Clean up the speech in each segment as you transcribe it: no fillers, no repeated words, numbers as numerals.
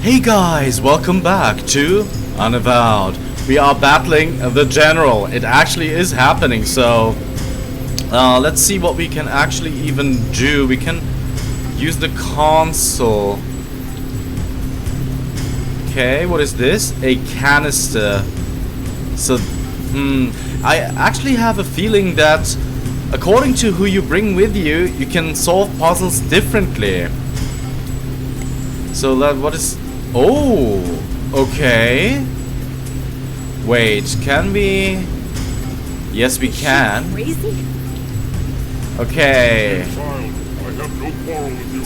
Hey guys, welcome back to Unavowed. We are battling the general. It actually is happening, so let's see what we can actually even do. We can use the console. Okay, what is this? A canister. So, I actually have a feeling that according to who you bring with you, you can solve puzzles differently. So what is... Oh, okay. Wait, can we... Yes, we can. Crazy? Okay. Child, I have no quarrel with you.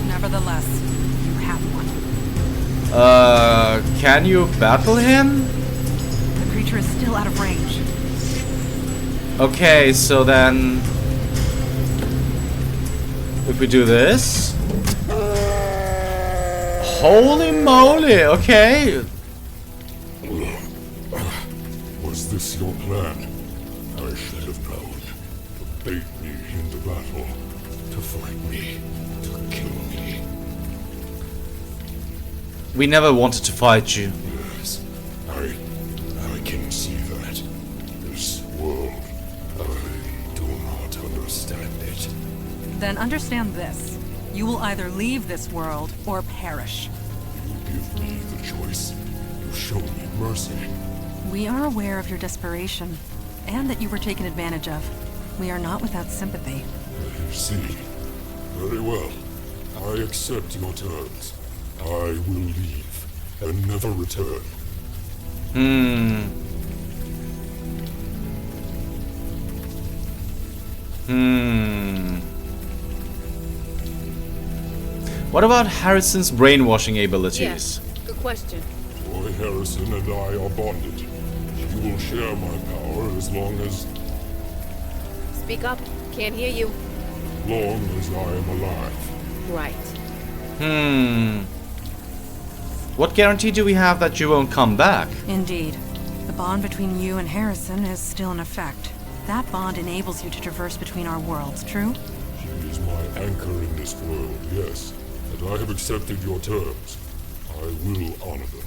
Nevertheless, you have one. Can you battle him? The creature is still out of range. Okay, so then... If we do this... Holy moly, okay. Was this your plan? I should have known. To bait me into battle. To fight me. To kill me. We never wanted to fight you. Yes, I can see that. This world, I do not understand it. Then understand this. You will either leave this world or perish. You give me the choice. You show me mercy. We are aware of your desperation, and that you were taken advantage of. We are not without sympathy. I see. Very well. I accept your terms. I will leave and never return. What about Harrison's brainwashing abilities? Yes, good question. Joy Harrison and I are bonded. She will share my power as long as Speak up. Can't hear you. I am alive. Right. What guarantee do we have that you won't come back? Indeed. The bond between you and Harrison is still in effect. That bond enables you to traverse between our worlds, true? She is my anchor in this world, yes. And I have accepted your terms. I will honor them.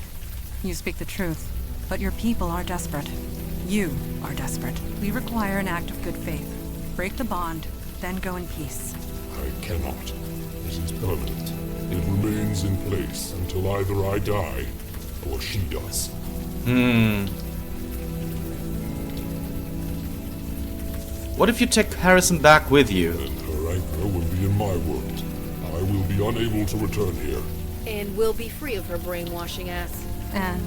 You speak the truth, but your people are desperate. You are desperate. We require an act of good faith. Break the bond, then go in peace. I cannot. This is permanent. It remains in place until either I die or she does. What if you take Harrison back with you? Then her anchor will be in my world. I will be unable to return here. And we'll be free of her brainwashing ass. An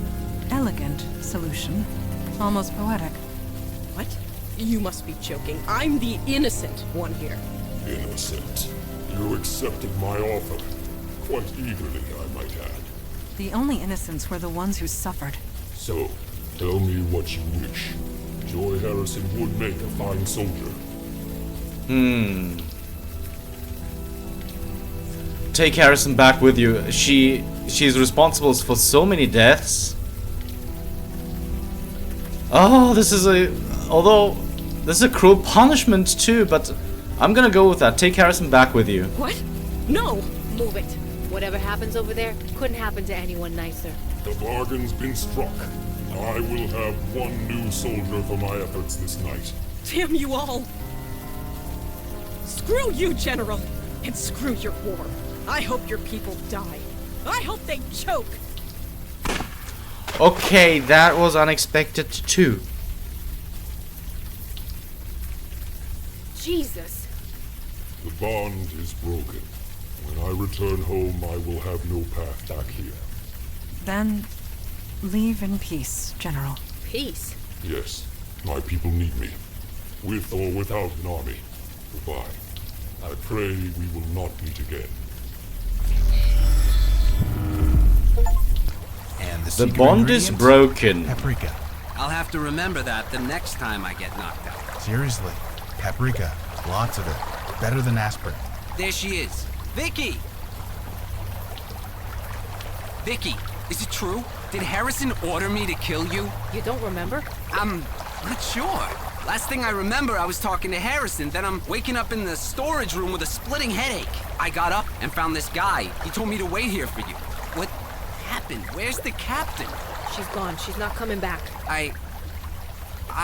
elegant solution. Almost poetic. What? You must be joking. I'm the innocent one here. Innocent. You accepted my offer. Quite eagerly, I might add. The only innocents were the ones who suffered. So, tell me what you wish. Joy Harrison would make a fine soldier. Take Harrison back with you. She's responsible for so many deaths. Oh, this is a cruel punishment too, but I'm gonna go with that. Take Harrison back with you. What? No! Move it. Whatever happens over there couldn't happen to anyone nicer. The bargain's been struck. I will have one new soldier for my efforts this night. Damn you all! Screw you, General! And screw your war. I hope your people die. I hope they choke! Okay, that was unexpected too. Jesus. The bond is broken. When I return home, I will have no path back here. Then, leave in peace, General. Peace. Yes, my people need me. With or without an army. Goodbye. I pray we will not meet again. And The bond is broken. Paprika. I'll have to remember that the next time I get knocked out. Seriously. Paprika. Lots of it. Better than aspirin. There she is. Vicky! Vicky, is it true? Did Harrison order me to kill you? You don't remember? I'm not sure. Last thing I remember, I was talking to Harrison, then I'm waking up in the storage room with a splitting headache. I got up and found this guy. He told me to wait here for you. What happened? Where's the captain? She's gone. She's not coming back. I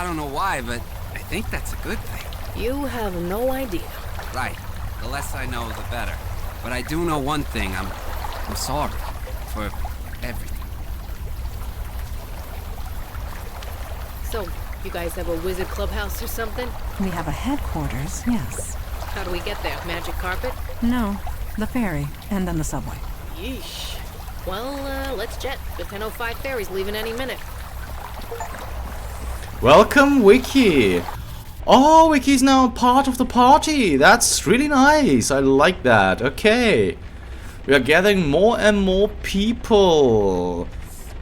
don't know why, but I think that's a good thing. You have no idea. Right. The less I know, the better. But I do know one thing. I'm sorry for everything. So, you guys have a wizard clubhouse or something? We have a headquarters, yes. How do we get there? Magic carpet? No, the ferry, and then the subway. Yeesh. Well, let's jet. The 10:05 ferry's leaving any minute. Welcome, Wiki. Oh, Wiki's now part of the party. That's really nice. I like that. Okay. We are gathering more and more people.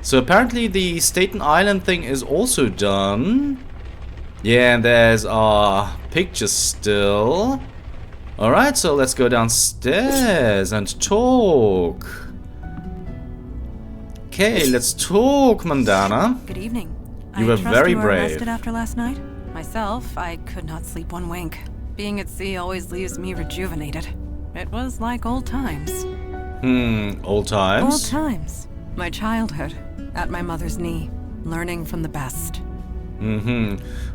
So apparently the Staten Island thing is also done. Yeah, and there's our picture still. Alright, so let's go downstairs and talk. Okay, let's talk, Mandana. Good evening. You were very you were brave. rested after last night? Myself, I could not sleep one wink. Being at sea always leaves me rejuvenated. It was like old times. Old times? Old times. My childhood, at my mother's knee, learning from the best.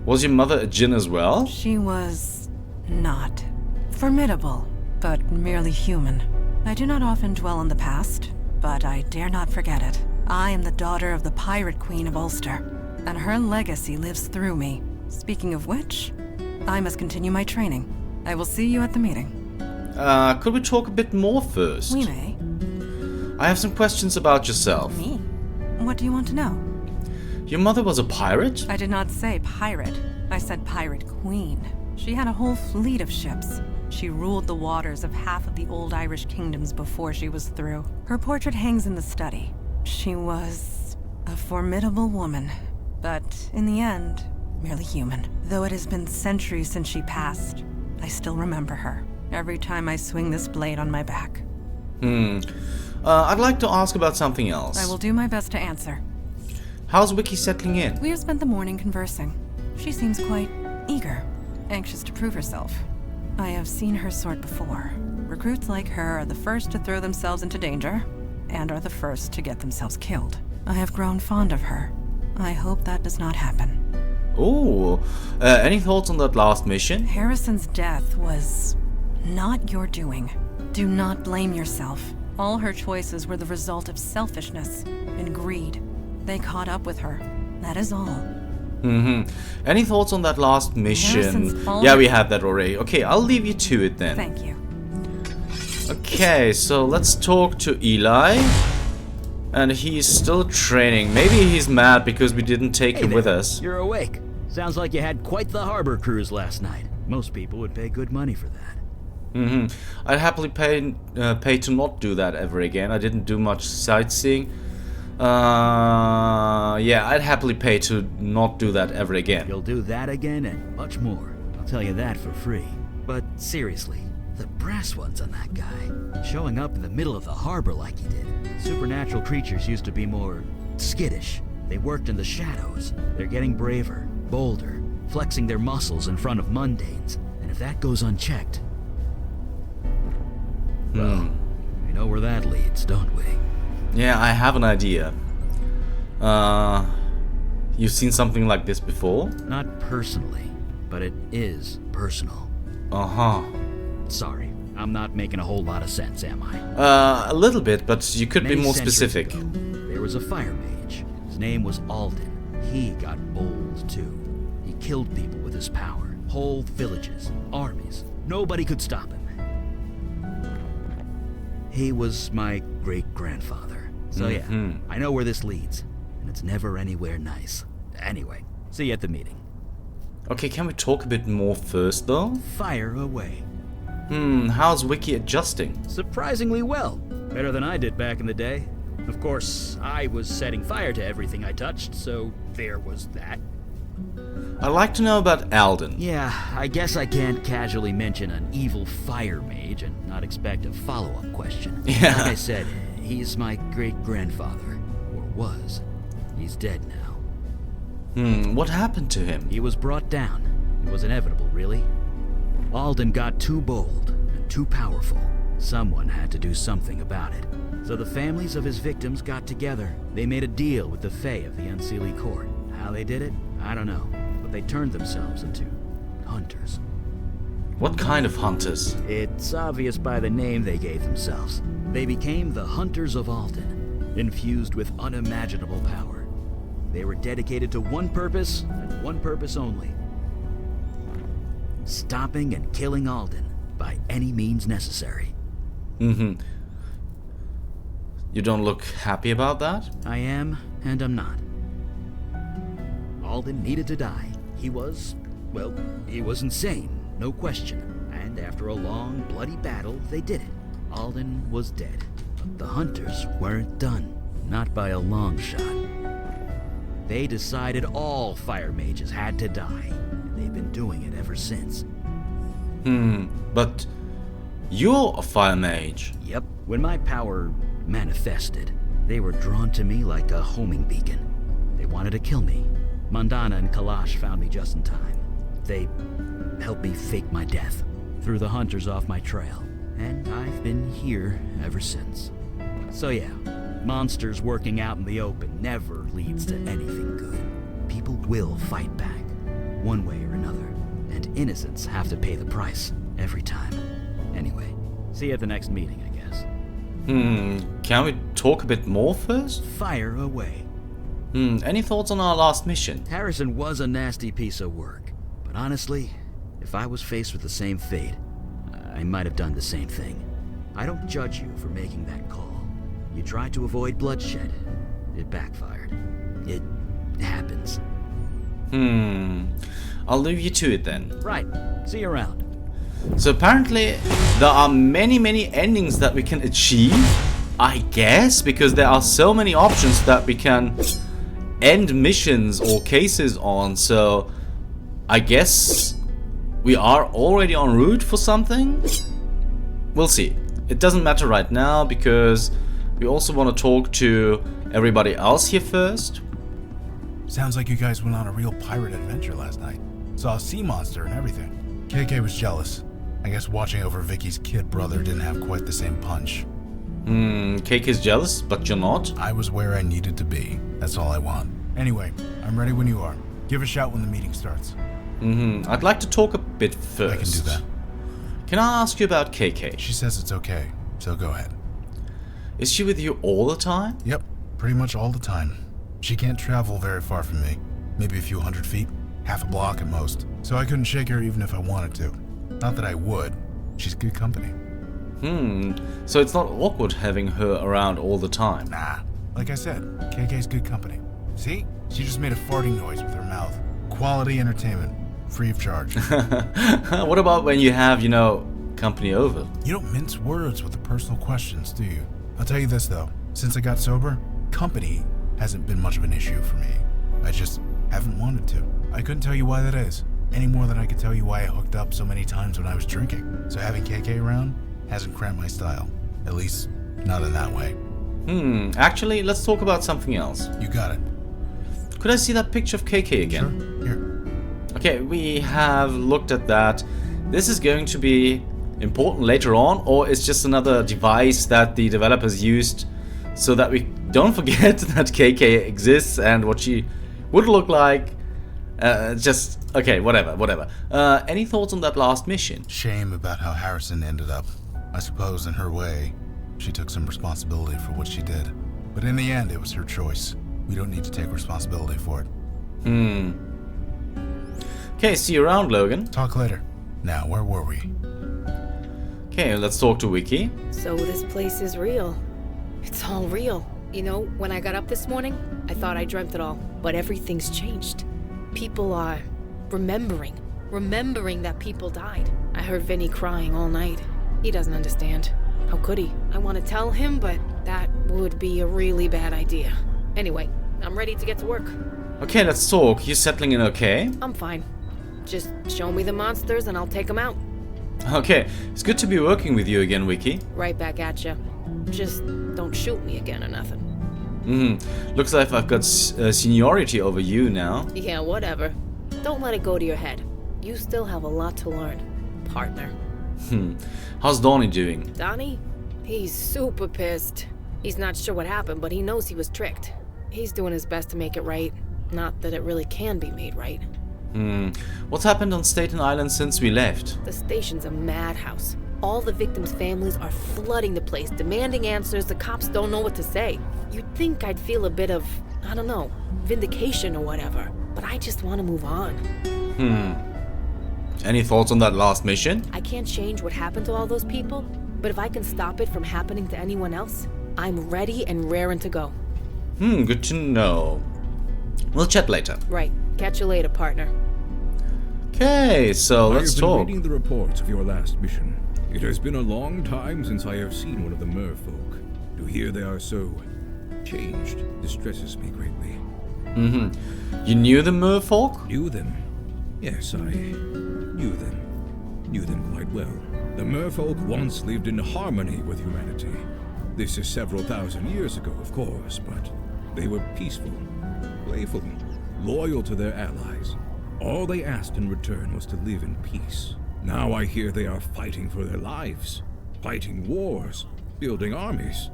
Was your mother a djinn as well? She was not formidable, but merely human. I do not often dwell on the past, but I dare not forget it. I am the daughter of the pirate queen of Ulster, and her legacy lives through me. Speaking of which, I must continue my training. I will see you at the meeting. Could we talk a bit more first? We may. I have some questions about yourself. Me? What do you want to know? Your mother was a pirate? I did not say pirate. I said pirate queen. She had a whole fleet of ships. She ruled the waters of half of the old Irish kingdoms before she was through. Her portrait hangs in the study. She was a formidable woman, but in the end, merely human. Though it has been centuries since she passed, I still remember her every time I swing this blade on my back. I'd like to ask about something else. I will do my best to answer. How's Wiki settling in? We have spent the morning conversing. She seems quite eager, anxious to prove herself. I have seen her sort before. Recruits like her are the first to throw themselves into danger, and are the first to get themselves killed. I have grown fond of her. I hope that does not happen. Oh, any thoughts on that last mission? Harrison's death was not your doing. Do not blame yourself. All her choices were the result of selfishness and greed. They caught up with her. That is all. Any thoughts on that last mission? Harrison's Yeah, we had that already. Okay, I'll leave you to it then. Thank you. Okay, so let's talk to Eli. And he's still training. Maybe he's mad because we didn't take him with us. You're awake. Sounds like you had quite the harbor cruise last night. Most people would pay good money for that. I'd happily pay to not do that ever again. I didn't do much sightseeing. Yeah, I'd happily pay to not do that ever again. You'll do that again and much more. I'll tell you that for free. But seriously, the brass ones on that guy. Showing up in the middle of the harbor like he did. Supernatural creatures used to be more skittish. They worked in the shadows. They're getting braver, bolder, flexing their muscles in front of mundanes. And if that goes unchecked... Well, we know where that leads, don't we? Yeah, I have an idea. You've seen something like this before? Not personally, but it is personal. Sorry, I'm not making a whole lot of sense, am I? A little bit, but you could be Many more centuries specific. ago, there was a fire mage. His name was Alden. He got bold, too. He killed people with his power. Whole villages, armies. Nobody could stop him. He was my great-grandfather. So yeah, I know where this leads. And it's never anywhere nice. Anyway, see you at the meeting. Okay, can we talk a bit more first, though? Fire away. How's Wiki adjusting? Surprisingly well. Better than I did back in the day. Of course, I was setting fire to everything I touched, so there was that. I'd like to know about Alden. Yeah, I guess I can't casually mention an evil fire mage and not expect a follow-up question. Yeah. Like I said, he's my great-grandfather. Or was. He's dead now. What happened to him? He was brought down. It was inevitable, really. Alden got too bold and too powerful. Someone had to do something about it. So the families of his victims got together. They made a deal with the Fae of the Unseelie Court. How they did it, I don't know. But they turned themselves into hunters. What kind of hunters? It's obvious by the name they gave themselves. They became the Hunters of Alden, infused with unimaginable power. They were dedicated to one purpose, and one purpose only. Stopping and killing Alden by any means necessary. You don't look happy about that? I am, and I'm not. Alden needed to die. He was insane, no question. And after a long, bloody battle, they did it. Alden was dead. But the Hunters weren't done. Not by a long shot. They decided all fire mages had to die. They've been doing it ever since. But you're a fire mage. Yep. When my power manifested, they were drawn to me like a homing beacon. They wanted to kill me. Mandana and Kalash found me just in time. They helped me fake my death, threw the Hunters off my trail, and I've been here ever since. So yeah, monsters working out in the open never leads to anything good. People will fight back, one way or another, and innocents have to pay the price every time. Anyway, see you at the next meeting, I guess. Can we talk a bit more first? Fire away. Any thoughts on our last mission? Harrison was a nasty piece of work, but honestly, if I was faced with the same fate, I might have done the same thing. I don't judge you for making that call. You tried to avoid bloodshed. It backfired. It happens. I'll leave you to it then. Right. See you around. So apparently there are many endings that we can achieve, I guess, because there are so many options that we can end missions or cases on. So I guess we are already en route for something. We'll see. It doesn't matter right now because we also want to talk to everybody else here first. Sounds like you guys went on a real pirate adventure last night. Saw a sea monster and everything. KK was jealous. I guess watching over Vicky's kid brother didn't have quite the same punch. KK's jealous, but you're not. I was where I needed to be. That's all I want. Anyway, I'm ready when you are. Give a shout when the meeting starts. I'd like to talk a bit first. I can do that. Can I ask you about KK? She says it's okay, so go ahead. Is she with you all the time? Yep, pretty much all the time. She can't travel very far from me. Maybe a few hundred feet, half a block at most. So I couldn't shake her even if I wanted to. Not that I would. She's good company. So it's not awkward having her around all the time? Nah. Like I said, KK's good company. See? She just made a farting noise with her mouth. Quality entertainment. Free of charge. What about when you have, company over? You don't mince words with the personal questions, do you? I'll tell you this, though. Since I got sober, company hasn't been much of an issue for me. I just haven't wanted to. I couldn't tell you why that is, any more than I could tell you why I hooked up so many times when I was drinking. So having KK around hasn't cramped my style. At least, not in that way. Actually, let's talk about something else. You got it. Could I see that picture of KK again? Sure. Here. Okay, we have looked at that. This is going to be important later on, or it's just another device that the developers used so that we don't forget that KK exists and what she would look like. Okay, whatever. Any thoughts on that last mission? Shame about how Harrison ended up. I suppose in her way, she took some responsibility for what she did. But in the end, it was her choice. We don't need to take responsibility for it. Okay, see you around, Logan. Talk later. Now, where were we? Okay, let's talk to Wiki. So this place is real. It's all real. You know, when I got up this morning, I thought I dreamt it all. But everything's changed. People are remembering that people died. I heard Vinny crying all night. He doesn't understand. How could he? I want to tell him, but that would be a really bad idea. Anyway, I'm ready to get to work. Okay, let's talk. You settling in okay? I'm fine. Just show me the monsters and I'll take them out. Okay, it's good to be working with you again, Wiki. Right back at you. Just don't shoot me again or nothing. Looks like I've got seniority over you now. Yeah, whatever. Don't let it go to your head. you still have a lot to learn, partner. How's Donnie doing? Donnie? He's super pissed. He's not sure what happened, but he knows he was tricked. He's doing his best to make it right. Not that it really can be made right. What's happened on Staten Island since we left? The station's a madhouse. All the victims' families are flooding the place, demanding answers. The cops don't know what to say. You'd think I'd feel a bit of, I don't know, vindication or whatever. But I just want to move on. Any thoughts on that last mission? I can't change what happened to all those people, but if I can stop it from happening to anyone else, I'm ready and raring to go. Good to know. We'll chat later. Right. Catch you later, partner. Okay, so let's I have talk. been reading the reports of your last mission. It has been a long time since I have seen one of the merfolk. To hear they are so changed distresses me greatly. You knew the merfolk? Knew them? Yes, I knew them. Knew them quite well. The merfolk once lived in harmony with humanity. This is several thousand years ago, of course, but they were peaceful, playful, loyal to their allies. All they asked in return was to live in peace. Now I hear they are fighting for their lives, fighting wars, building armies.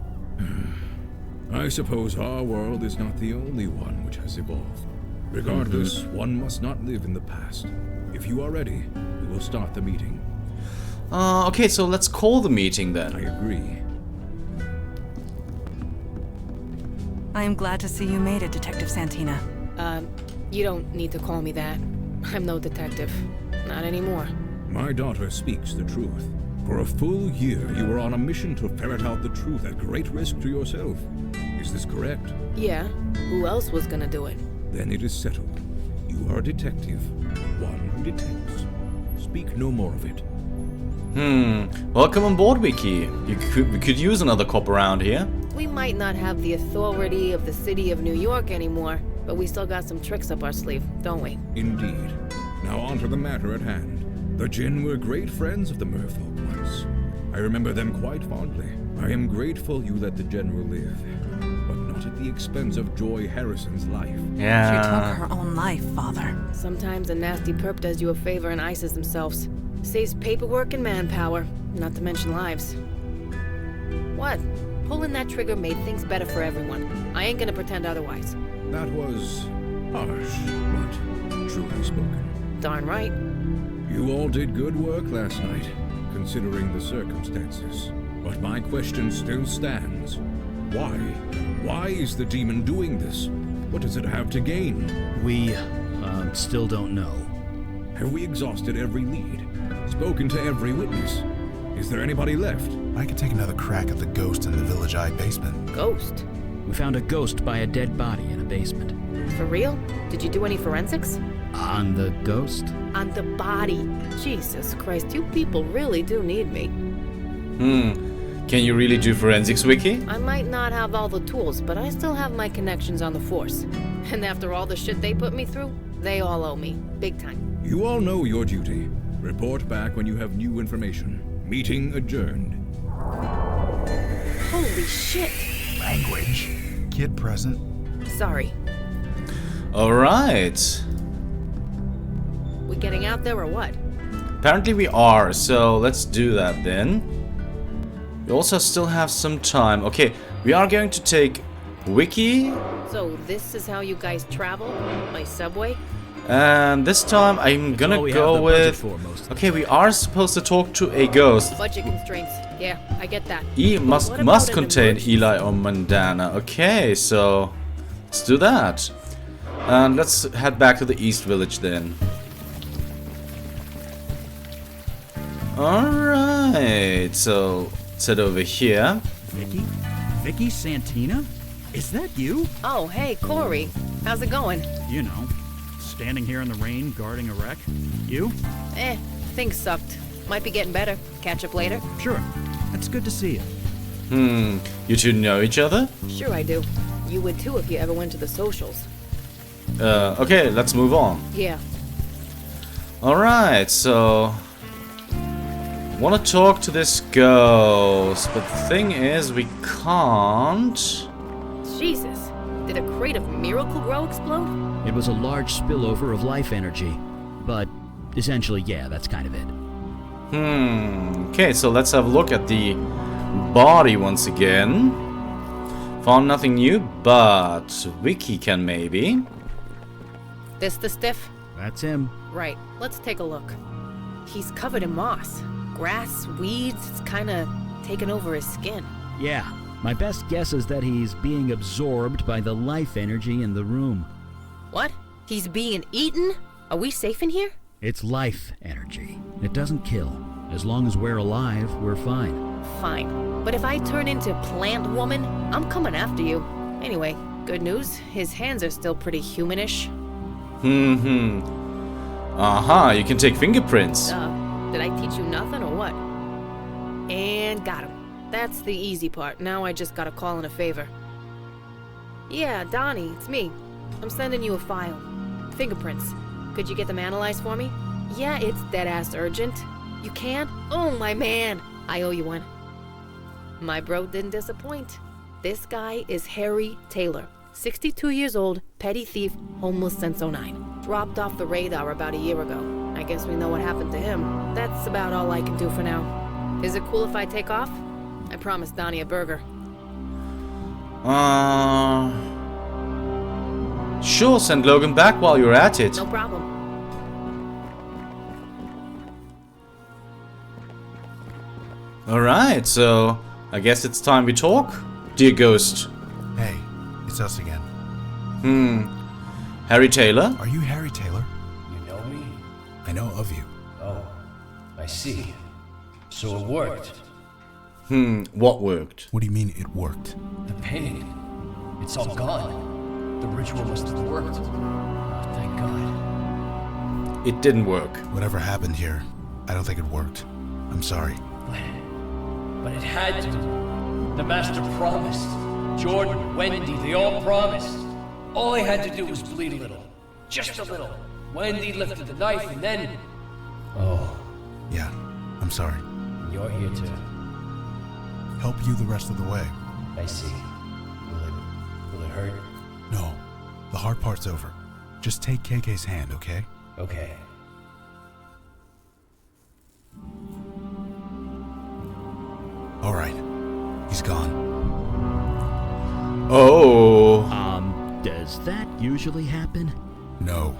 I suppose our world is not the only one which has evolved. Regardless, one must not live in the past. If you are ready, we will start the meeting. Okay, so let's call the meeting then. I agree. I am glad to see you made it, Detective Santina. You don't need to call me that. I'm no detective. Not anymore. My daughter speaks the truth. For a full year, you were on a mission to ferret out the truth at great risk to yourself. Is this correct? Yeah. Who else was gonna do it? Then it is settled. You are a detective. One who detects. Speak no more of it. Welcome on board, Wiki. We could use another cop around here. We might not have the authority of the city of New York anymore, but we still got some tricks up our sleeve, don't we? Indeed. Now on to the matter at hand. The Jinn were great friends of the merfolk once. I remember them quite fondly. I am grateful you let the General live, but not at the expense of Joy Harrison's life. Yeah. She took her own life, Father. Sometimes a nasty perp does you a favor and ices themselves. Saves paperwork and manpower, not to mention lives. What? Pulling that trigger made things better for everyone. I ain't gonna pretend otherwise. That was harsh, but truly spoken. Darn right. You all did good work last night, considering the circumstances. But my question still stands. Why? Why is the demon doing this? What does it have to gain? We, still don't know. Have we exhausted every lead? Spoken to every witness? Is there anybody left? I could take another crack at the ghost in the Village Eye basement. Ghost? We found a ghost by a dead body in a basement. For real? Did you do any forensics? On the ghost? On the body. Jesus Christ, you people really do need me. Can you really do forensics, Wiki? I might not have all the tools, but I still have my connections on the force. And after all the shit they put me through, they all owe me. Big time. You all know your duty. Report back when you have new information. Meeting adjourned. Holy shit. Language. Kid present. Sorry. Alright. We getting out there or what? Apparently we are, so let's do that then. We also still have some time. Okay, we are going to take Wiki, So this is how you guys travel? By subway? and this time I'm gonna all we go have the budget with... for most of the Okay, we are supposed to talk to a ghost. Budget constraints. Yeah, I get that. E But must what about an contain emergency? Eli or Mandana. Okay, so let's do that. And let's head back to the East Village then. Alright, so let's head over here. Vicky? Vicky Santina? Is that you? Oh, hey, Corey. How's it going? You know, standing here in the rain, guarding a wreck. You? Things sucked. Might be getting better. Catch up later? Sure. It's good to see you. You two know each other? Sure I do. You would too if you ever went to the socials. Okay, let's move on. Yeah. Alright, so... want to talk to this ghost, but the thing is, we can't... Jesus. Did a crate of Miracle Grow explode? It was a large spillover of life energy, but essentially, yeah, that's kind of it. Okay, so let's have a look at the body once again. Found nothing new, but Wiki can maybe. This the stiff? That's him. Right, let's take a look. He's covered in moss. Grass, weeds, it's kinda taken over his skin. Yeah, my best guess is that he's being absorbed by the life energy in the room. What? He's being eaten? Are we safe in here? It's life energy. It doesn't kill. As long as we're alive, we're fine. Fine. But if I turn into Plant Woman, I'm coming after you. Anyway, good news, his hands are still pretty humanish. Aha, you can take fingerprints. Did I teach you nothing or what? And got him. That's the easy part. Now I just gotta call in a favor. Yeah, Donnie, it's me. I'm sending you a file. Fingerprints. Could you get them analyzed for me? Yeah, it's dead-ass urgent. You can? Oh, my man. I owe you one. My bro didn't disappoint. This guy is Harry Taylor. 62 years old, petty thief, homeless since '09. Dropped off the radar about a year ago. I guess we know what happened to him. That's about all I can do for now. Is it cool if I take off? I promised Donnie a burger. Sure, send Logan back while you're at it. No problem. Alright, so I guess it's time we talk, dear ghost. Hey, it's us again. Harry Taylor? Are you Harry Taylor? You know me? I know of you. Oh, I see. So it worked. What worked? What do you mean it worked? The painting. It's all gone. The ritual must have worked. Oh, thank God. It didn't work. Whatever happened here, I don't think it worked. I'm sorry. But it had to. The Master promised. Jordan, Wendy, they all promised. All I had to do was bleed a little. Just a little. Wendy lifted the knife and then... Oh. Yeah, I'm sorry. You're here to... Help you the rest of the way. I see. Will it hurt? No, the hard part's over. Just take KK's hand, okay? Okay. All right, he's gone. Oh. Does that usually happen? No,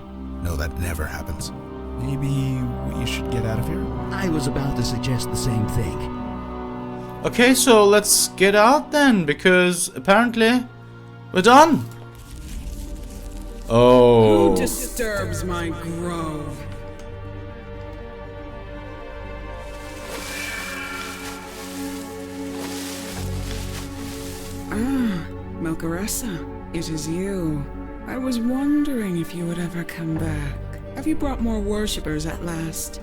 that never happens. Maybe we should get out of here? I was about to suggest the same thing. Okay, so let's get out then, because apparently we're done. Oh. Who disturbs my grove? Melcaressa, it is you. I was wondering if you would ever come back. Have you brought more worshippers at last?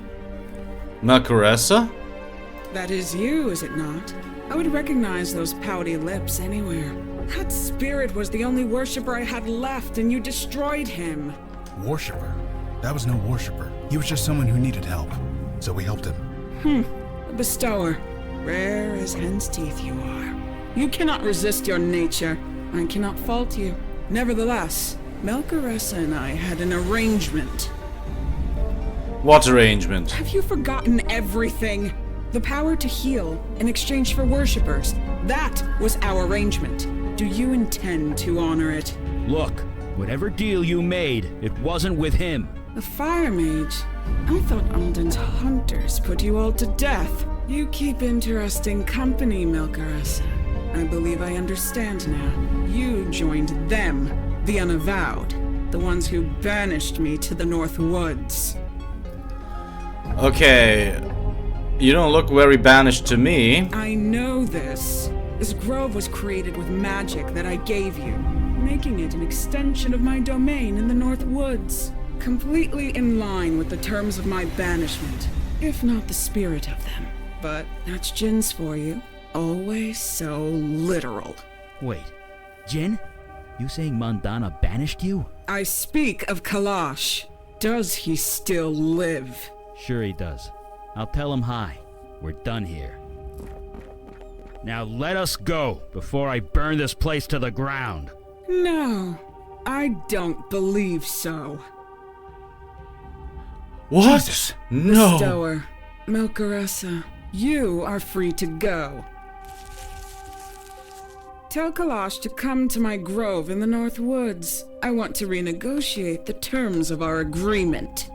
Melcaressa? That is you, is it not? I would recognize those pouty lips anywhere. That spirit was the only worshipper I had left, and you destroyed him. Worshipper? That was no worshipper. He was just someone who needed help. So we helped him. A bestower. Rare as hen's teeth you are. You cannot resist your nature. I cannot fault you. Nevertheless, Melcaressa and I had an arrangement. What arrangement? Have you forgotten everything? The power to heal in exchange for worshippers. That was our arrangement. Do you intend to honor it? Look, whatever deal you made, it wasn't with him. The fire mage? I thought Alden's hunters put you all to death. You keep interesting company, Melcaressa. I believe I understand now. You joined them, the Unavowed, the ones who banished me to the North Woods. Okay, you don't look very banished to me. I know this. This grove was created with magic that I gave you, making it an extension of my domain in the North Woods. Completely in line with the terms of my banishment, if not the spirit of them. But that's Jin's for you. Always so literal. Wait, Jin? You saying Mandana banished you? I speak of Kalash. Does he still live? Sure he does. I'll tell him hi. We're done here. Now let us go before I burn this place to the ground. No, I don't believe so. What? Jesus. No. Bestower, Melcaressa, you are free to go. Tell Kalash to come to my grove in the North Woods. I want to renegotiate the terms of our agreement.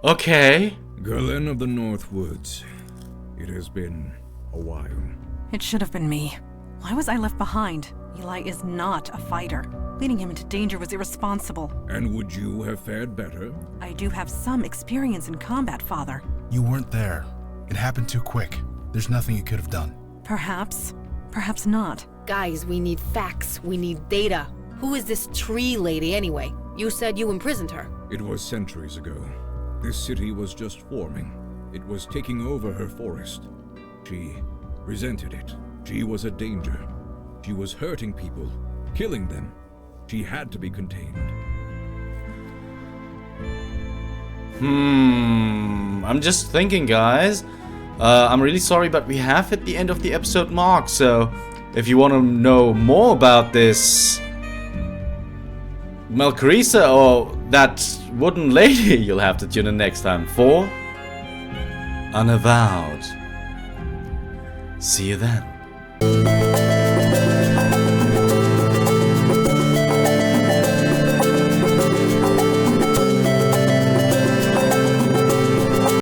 Okay. Gerlen of the North Woods. It has been a while. It should have been me. Why was I left behind? Eli is not a fighter. Leading him into danger was irresponsible. And would you have fared better? I do have some experience in combat, Father. You weren't there. It happened too quick. There's nothing you could have done. Perhaps. Perhaps not. Guys, we need facts. We need data. Who is this tree lady anyway? You said you imprisoned her. It was centuries ago. This city was just forming. It was taking over her forest. She resented it. She was a danger. She was hurting people, killing them. She had to be contained. I'm just thinking, guys. I'm really sorry, but we have hit the end of the episode mark. So, if you want to know more about this Melcaressa or that wooden lady, you'll have to tune in next time for Unavowed. See you then.